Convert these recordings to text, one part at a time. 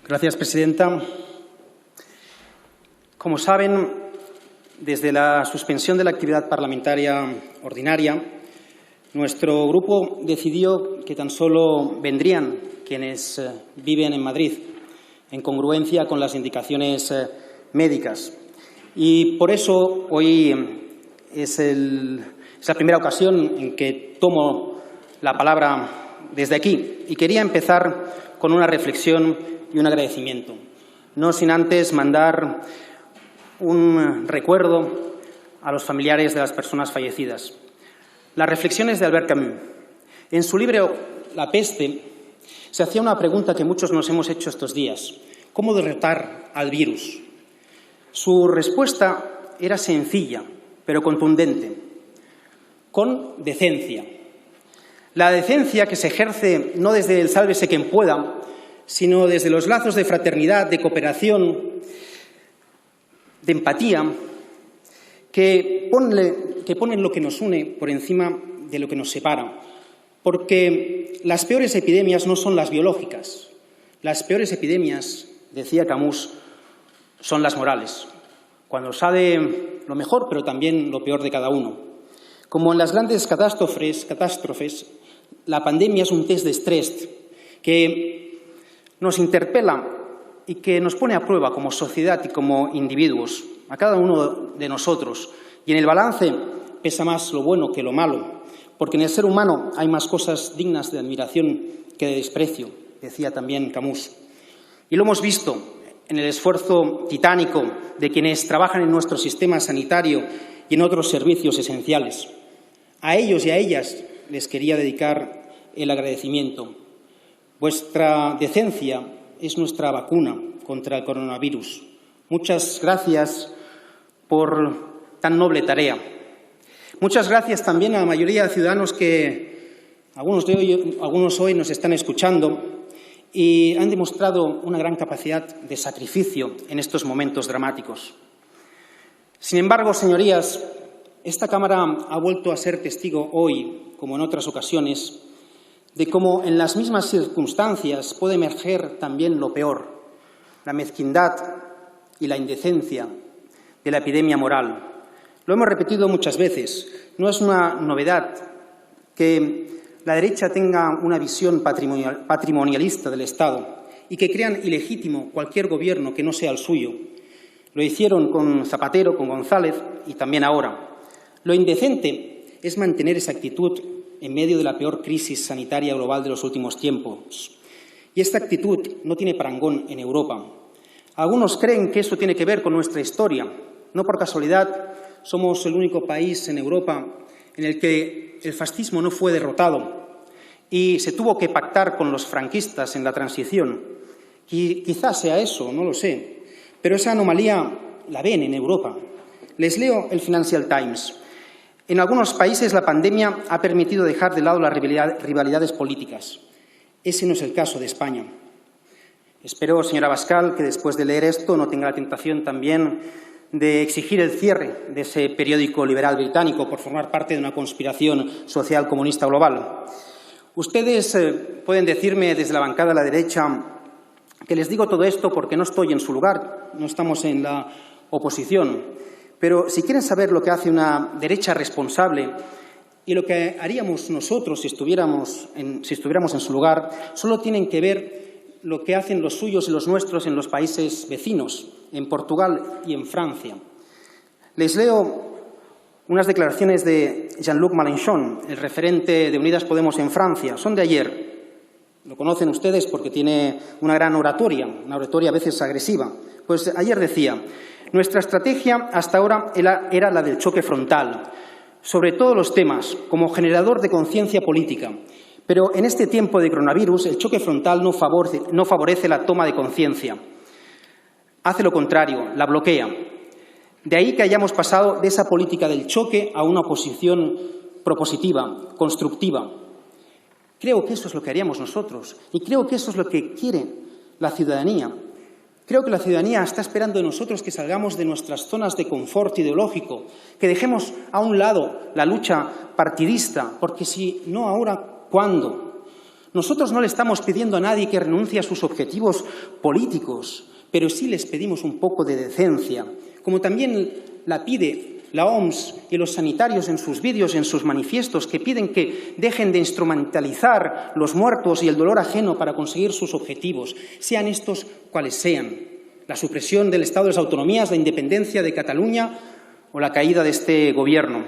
Gracias, presidenta. Como saben, desde la suspensión de la actividad parlamentaria ordinaria, nuestro grupo decidió que tan solo vendrían quienes viven en Madrid, en congruencia con las indicaciones médicas. Y por eso hoy es la primera ocasión en que tomo la palabra desde aquí. Y quería empezar con una reflexión y un agradecimiento, no sin antes mandar un recuerdo a los familiares de las personas fallecidas. Las reflexiones de Albert Camus. En su libro La peste se hacía una pregunta que muchos nos hemos hecho estos días: ¿cómo derrotar al virus? Su respuesta era sencilla, pero contundente: con decencia. La decencia que se ejerce no desde el sálvese quien pueda, sino desde los lazos de fraternidad, de cooperación, de empatía, que ponen lo que nos une por encima de lo que nos separa. Porque las peores epidemias no son las biológicas. Las peores epidemias, decía Camus, son las morales, cuando sale lo mejor, pero también lo peor de cada uno. Como en las grandes catástrofes, la pandemia es un test de estrés que nos interpela y que nos pone a prueba como sociedad y como individuos, a cada uno de nosotros. Y en el balance pesa más lo bueno que lo malo, porque en el ser humano hay más cosas dignas de admiración que de desprecio, decía también Camus. Y lo hemos visto en el esfuerzo titánico de quienes trabajan en nuestro sistema sanitario y en otros servicios esenciales. A ellos y a ellas les quería dedicar el agradecimiento. Vuestra decencia es nuestra vacuna contra el coronavirus. Muchas gracias por tan noble tarea. Muchas gracias también a la mayoría de ciudadanos que algunos hoy nos están escuchando y han demostrado una gran capacidad de sacrificio en estos momentos dramáticos. Sin embargo, señorías, esta Cámara ha vuelto a ser testigo hoy, como en otras ocasiones, de cómo en las mismas circunstancias puede emerger también lo peor, la mezquindad y la indecencia de la epidemia moral. Lo hemos repetido muchas veces. No es una novedad que la derecha tenga una visión patrimonialista del Estado y que crean ilegítimo cualquier gobierno que no sea el suyo. Lo hicieron con Zapatero, con González y también ahora. Lo indecente es mantener esa actitud en medio de la peor crisis sanitaria global de los últimos tiempos. Y esta actitud no tiene parangón en Europa. Algunos creen que eso tiene que ver con nuestra historia. No por casualidad somos el único país en Europa en el que el fascismo no fue derrotado y se tuvo que pactar con los franquistas en la transición. Y quizás sea eso, no lo sé, pero esa anomalía la ven en Europa. Les leo el Financial Times. En algunos países la pandemia ha permitido dejar de lado las rivalidades políticas. Ese no es el caso de España. Espero, señora Abascal, que después de leer esto no tenga la tentación también de exigir el cierre de ese periódico liberal británico por formar parte de una conspiración social comunista global. Ustedes pueden decirme desde la bancada de la derecha que les digo todo esto porque no estoy en su lugar, no estamos en la oposición. Pero si quieren saber lo que hace una derecha responsable y lo que haríamos nosotros si estuviéramos en su lugar, solo tienen que ver lo que hacen los suyos y los nuestros en los países vecinos, en Portugal y en Francia. Les leo unas declaraciones de Jean-Luc Mélenchon, el referente de Unidas Podemos en Francia. Son de ayer. Lo conocen ustedes porque tiene una gran oratoria, una oratoria a veces agresiva. Pues ayer decía: nuestra estrategia hasta ahora era la del choque frontal, sobre todos los temas, como generador de conciencia política. Pero en este tiempo de coronavirus, el choque frontal no favorece la toma de conciencia. Hace lo contrario, la bloquea. De ahí que hayamos pasado de esa política del choque a una oposición propositiva, constructiva. Creo que eso es lo que haríamos nosotros y creo que eso es lo que quiere la ciudadanía. Creo que la ciudadanía está esperando de nosotros que salgamos de nuestras zonas de confort ideológico, que dejemos a un lado la lucha partidista, porque si no ahora, ¿cuándo? Nosotros no le estamos pidiendo a nadie que renuncie a sus objetivos políticos, pero sí les pedimos un poco de decencia, como también la pide la OMS y los sanitarios en sus vídeos y en sus manifiestos, que piden que dejen de instrumentalizar los muertos y el dolor ajeno para conseguir sus objetivos, sean estos cuales sean: la supresión del Estado de las autonomías, la independencia de Cataluña o la caída de este Gobierno.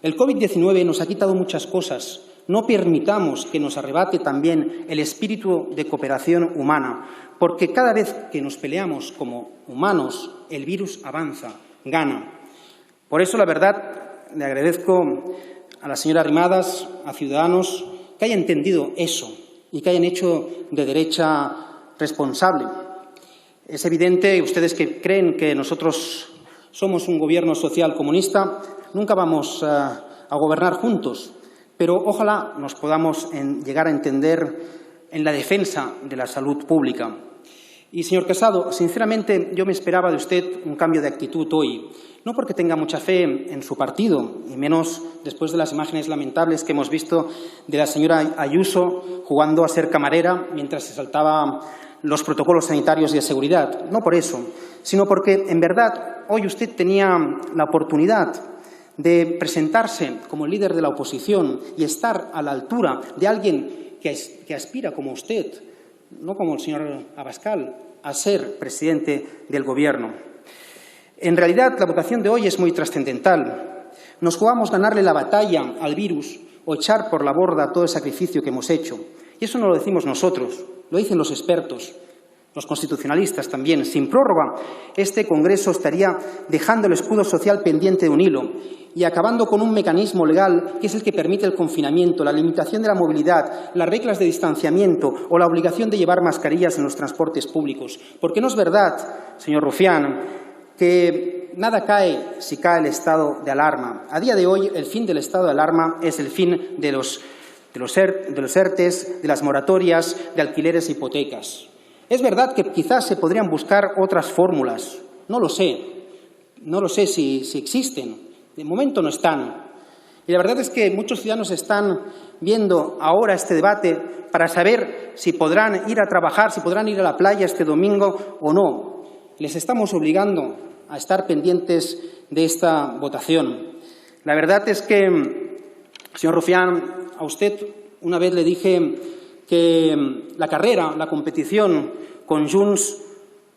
El COVID-19 nos ha quitado muchas cosas. No permitamos que nos arrebate también el espíritu de cooperación humana, porque cada vez que nos peleamos como humanos, el virus avanza, gana. Por eso, la verdad, le agradezco a la señora Arrimadas, a Ciudadanos, que hayan entendido eso y que hayan hecho de derecha responsable. Es evidente, ustedes que creen que nosotros somos un gobierno social comunista, nunca vamos a gobernar juntos, pero ojalá nos podamos llegar a entender en la defensa de la salud pública. Y, señor Casado, sinceramente yo me esperaba de usted un cambio de actitud hoy, no porque tenga mucha fe en su partido, y menos después de las imágenes lamentables que hemos visto de la señora Ayuso jugando a ser camarera mientras se saltaba los protocolos sanitarios y de seguridad. No por eso, sino porque, en verdad, hoy usted tenía la oportunidad de presentarse como líder de la oposición y estar a la altura de alguien que aspira como usted, no como el señor Abascal, a ser presidente del Gobierno. En realidad, la votación de hoy es muy trascendental. Nos jugamos ganarle la batalla al virus o echar por la borda todo el sacrificio que hemos hecho. Y eso no lo decimos nosotros, lo dicen los expertos, los constitucionalistas también. Sin prórroga, este Congreso estaría dejando el escudo social pendiente de un hilo y acabando con un mecanismo legal que es el que permite el confinamiento, la limitación de la movilidad, las reglas de distanciamiento o la obligación de llevar mascarillas en los transportes públicos. Porque no es verdad, señor Rufián, que nada cae si cae el estado de alarma. A día de hoy, el fin del estado de alarma es el fin de los ERTEs, de las moratorias, de alquileres e hipotecas. Es verdad que quizás se podrían buscar otras fórmulas. No lo sé si existen. De momento no están. Y la verdad es que muchos ciudadanos están viendo ahora este debate para saber si podrán ir a trabajar, si podrán ir a la playa este domingo o no. Les estamos obligando a estar pendientes de esta votación. La verdad es que, señor Rufián, a usted una vez le dije que la carrera, la competición con Junts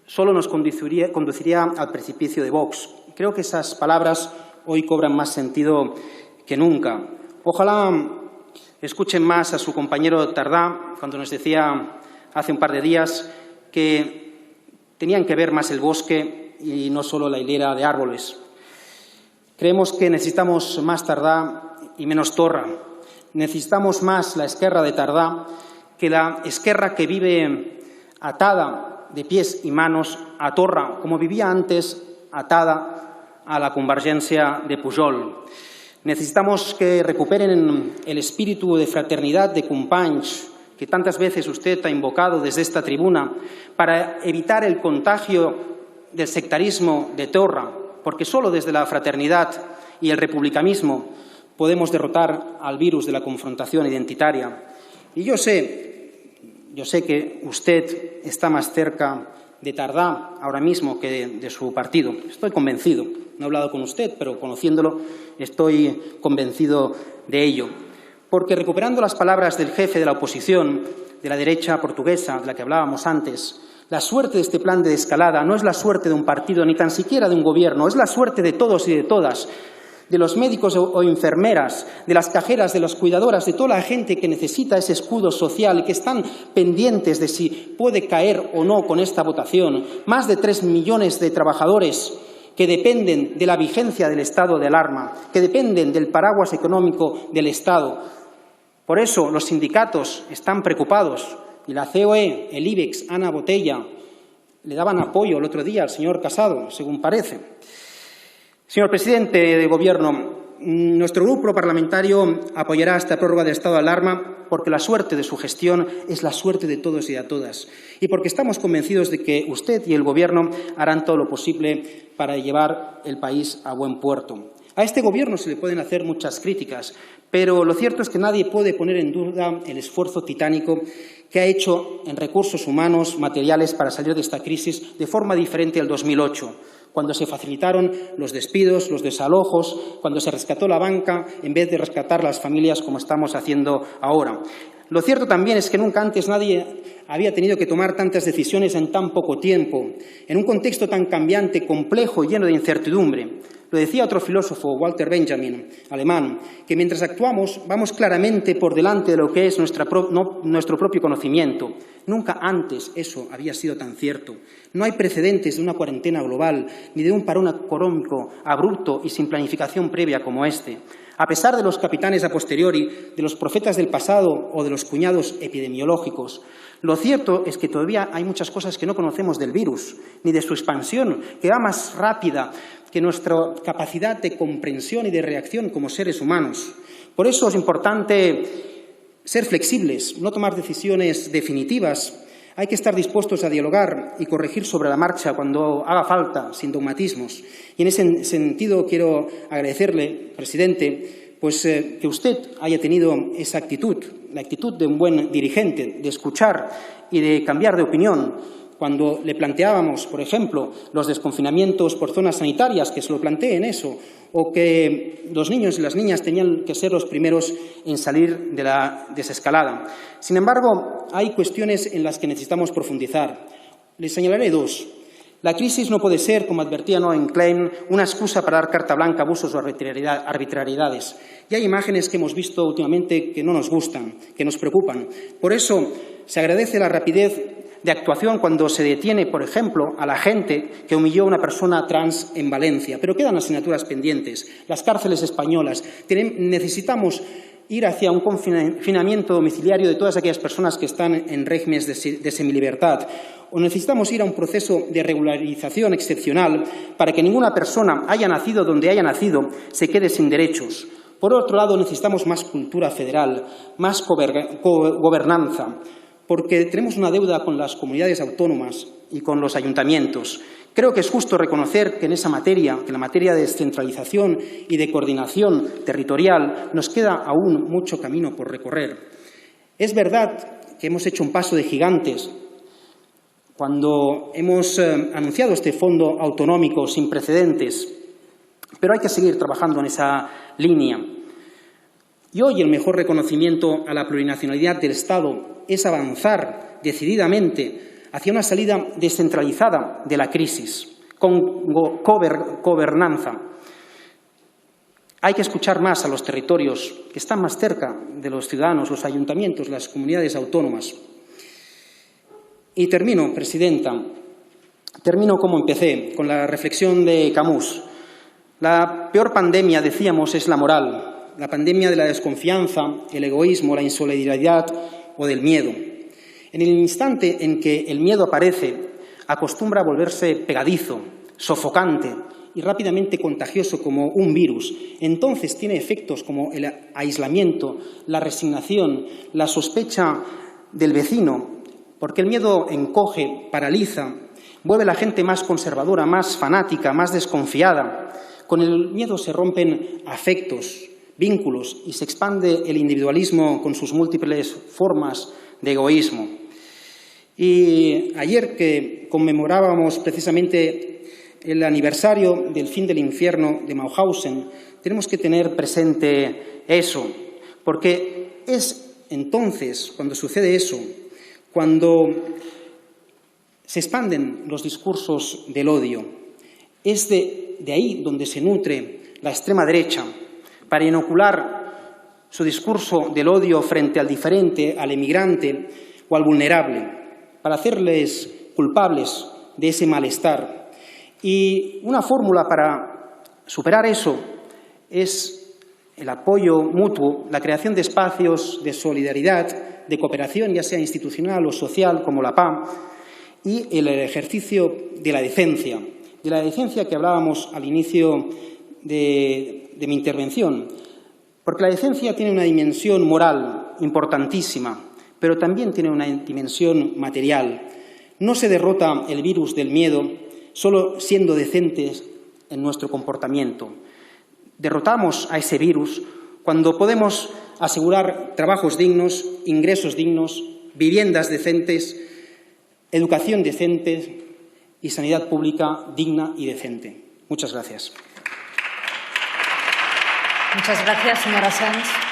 solo nos conduciría al precipicio de Vox. Creo que esas palabras hoy cobran más sentido que nunca. Ojalá escuchen más a su compañero Tardá cuando nos decía hace un par de días que tenían que ver más el bosque y no solo la hilera de árboles. Creemos que necesitamos más Tardá y menos Torra. Necesitamos más la Esquerra de Tardá que la Esquerra que vive atada de pies y manos a Torra, como vivía antes atada a la Convergència de Pujol. Necesitamos que recuperen el espíritu de fraternidad de companys que tantas veces usted ha invocado desde esta tribuna para evitar el contagio del sectarismo de Torra, porque solo desde la fraternidad y el republicanismo podemos derrotar al virus de la confrontación identitaria. Y yo sé que usted está más cerca de Tardá ahora mismo que de su partido. Estoy convencido. No he hablado con usted, pero conociéndolo estoy convencido de ello. Porque recuperando las palabras del jefe de la oposición, de la derecha portuguesa, de la que hablábamos antes, la suerte de este plan de desescalada no es la suerte de un partido, ni tan siquiera de un gobierno, es la suerte de todos y de todas, de los médicos o enfermeras, de las cajeras, de las cuidadoras, de toda la gente que necesita ese escudo social y que están pendientes de si puede caer o no con esta votación. Más de 3 millones de trabajadores que dependen de la vigencia del estado de alarma, que dependen del paraguas económico del Estado. Por eso los sindicatos están preocupados y la COE, el IBEX, Ana Botella, le daban apoyo el otro día al señor Casado, según parece. Señor presidente del Gobierno, nuestro grupo parlamentario apoyará esta prórroga del estado de alarma porque la suerte de su gestión es la suerte de todos y de todas y porque estamos convencidos de que usted y el Gobierno harán todo lo posible para llevar el país a buen puerto. A este Gobierno se le pueden hacer muchas críticas, pero lo cierto es que nadie puede poner en duda el esfuerzo titánico que ha hecho en recursos humanos, materiales, para salir de esta crisis de forma diferente al 2008, cuando se facilitaron los despidos, los desalojos, cuando se rescató la banca en vez de rescatar las familias como estamos haciendo ahora. Lo cierto también es que nunca antes nadie había tenido que tomar tantas decisiones en tan poco tiempo, en un contexto tan cambiante, complejo y lleno de incertidumbre. Lo decía otro filósofo, Walter Benjamin, alemán, que mientras actuamos vamos claramente por delante de lo que es nuestro propio conocimiento. Nunca antes eso había sido tan cierto. No hay precedentes de una cuarentena global ni de un parón económico abrupto y sin planificación previa como este. A pesar de los capitanes a posteriori, de los profetas del pasado o de los cuñados epidemiológicos, lo cierto es que todavía hay muchas cosas que no conocemos del virus, ni de su expansión, que va más rápida que nuestra capacidad de comprensión y de reacción como seres humanos. Por eso es importante ser flexibles, no tomar decisiones definitivas. Hay que estar dispuestos a dialogar y corregir sobre la marcha cuando haga falta, sin dogmatismos. Y en ese sentido quiero agradecerle, presidente, que usted haya tenido esa actitud, la actitud de un buen dirigente, de escuchar y de cambiar de opinión. Cuando le planteábamos, por ejemplo, los desconfinamientos por zonas sanitarias, que se lo planteen eso, o que los niños y las niñas tenían que ser los primeros en salir de la desescalada. Sin embargo, hay cuestiones en las que necesitamos profundizar. Les señalaré dos. La crisis no puede ser, como advertía Noam Klein, una excusa para dar carta blanca a abusos o arbitrariedades. Y hay imágenes que hemos visto últimamente que no nos gustan, que nos preocupan. Por eso se agradece la rapidez de actuación cuando se detiene, por ejemplo, a la gente que humilló a una persona trans en Valencia. Pero quedan asignaturas pendientes. Las cárceles españolas. Necesitamos ir hacia un confinamiento domiciliario de todas aquellas personas que están en regímenes de semilibertad. O necesitamos ir a un proceso de regularización excepcional para que ninguna persona, haya nacido donde haya nacido, se quede sin derechos. Por otro lado, necesitamos más cultura federal, más gobernanza, porque tenemos una deuda con las comunidades autónomas y con los ayuntamientos. Creo que es justo reconocer que en esa materia, que en la materia de descentralización y de coordinación territorial, nos queda aún mucho camino por recorrer. Es verdad que hemos hecho un paso de gigantes cuando hemos anunciado este fondo autonómico sin precedentes, pero hay que seguir trabajando en esa línea. Y hoy el mejor reconocimiento a la plurinacionalidad del Estado es avanzar decididamente hacia una salida descentralizada de la crisis, con gobernanza. Hay que escuchar más a los territorios que están más cerca de los ciudadanos, los ayuntamientos, las comunidades autónomas. Y termino, presidenta, como empecé, con la reflexión de Camus. La peor pandemia, decíamos, es la moral. La pandemia de la desconfianza, el egoísmo, la insolidaridad o del miedo. En el instante en que el miedo aparece, acostumbra a volverse pegadizo, sofocante y rápidamente contagioso como un virus. Entonces tiene efectos como el aislamiento, la resignación, la sospecha del vecino, porque el miedo encoge, paraliza, vuelve a la gente más conservadora, más fanática, más desconfiada. Con el miedo se rompen afectos, vínculos y se expande el individualismo con sus múltiples formas de egoísmo. Y ayer que conmemorábamos precisamente el aniversario del fin del infierno de Mauthausen, tenemos que tener presente eso, porque es entonces, cuando sucede eso, cuando se expanden los discursos del odio, es de ahí donde se nutre la extrema derecha, para inocular su discurso del odio frente al diferente, al emigrante o al vulnerable, para hacerles culpables de ese malestar. Y una fórmula para superar eso es el apoyo mutuo, la creación de espacios de solidaridad, de cooperación, ya sea institucional o social, como la PA, y el ejercicio de la decencia que hablábamos al inicio de mi intervención, porque la decencia tiene una dimensión moral importantísima, pero también tiene una dimensión material. No se derrota el virus del miedo solo siendo decentes en nuestro comportamiento. derrotamos a ese virus cuando podemos asegurar trabajos dignos, ingresos dignos, viviendas decentes, educación decente y sanidad pública digna y decente. Muchas gracias. Muchas gracias, señora Sanz.